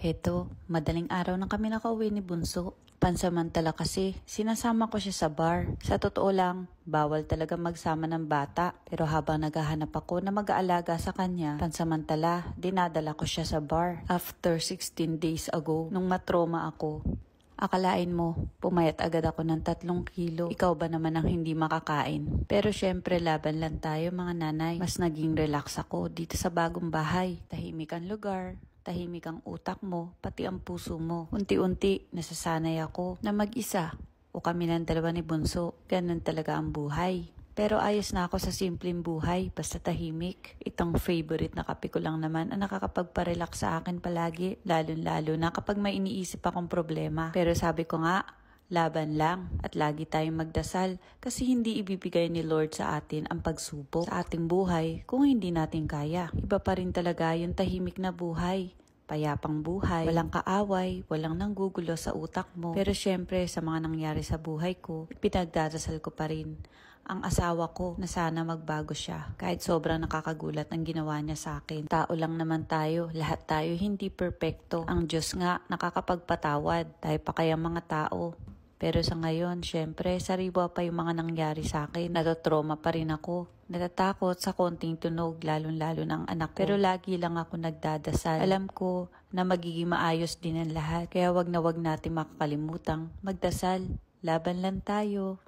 Heto, madaling araw na kami nakauwi ni Bunso. Pansamantala kasi, sinasama ko siya sa bar. Sa totoo lang, bawal talaga magsama ng bata. Pero habang naghahanap ako na mag-aalaga sa kanya, pansamantala, dinadala ko siya sa bar. After 16 days ago, nung matroma ako, akalain mo, pumayat agad ako ng 3 kilo. Ikaw ba naman ang hindi makakain? Pero syempre laban lang tayo mga nanay. Mas naging relax ako dito sa bagong bahay. Tahimik ang lugar, tahimik ang utak mo, pati ang puso mo. Unti-unti, nasasanay ako na mag-isa o kami ng dalawa ni Bunso. Ganun talaga ang buhay. Pero ayos na ako sa simpleng buhay, basta tahimik. Itong favorite na kape ko lang naman ang nakakapagparelax sa akin palagi, lalo-lalo na kapag may iniisip akong problema. Pero sabi ko nga, laban lang at lagi tayong magdasal kasi hindi ibibigay ni Lord sa atin ang pagsubok sa ating buhay kung hindi natin kaya. Iba pa rin talaga yung tahimik na buhay. Payapang buhay, walang kaaway, walang nanggugulo sa utak mo. Pero syempre sa mga nangyari sa buhay ko, pinagdadasal ko pa rin ang asawa ko na sana magbago siya. Kahit sobrang nakakagulat ang ginawa niya sa akin. Tao lang naman tayo, lahat tayo hindi perpekto. Ang Diyos nga nakakapagpatawad, tayo pa kaya mga tao. Pero sa ngayon, syempre, sariwa pa yung mga nangyari sa akin. Natotrauma pa rin ako. Natatakot sa konting tunog, lalong-lalo ng anak ko. Pero lagi lang ako nagdadasal. Alam ko na magiging maayos din ang lahat. Kaya wag na wag natin makakalimutang magdasal. Laban lang tayo.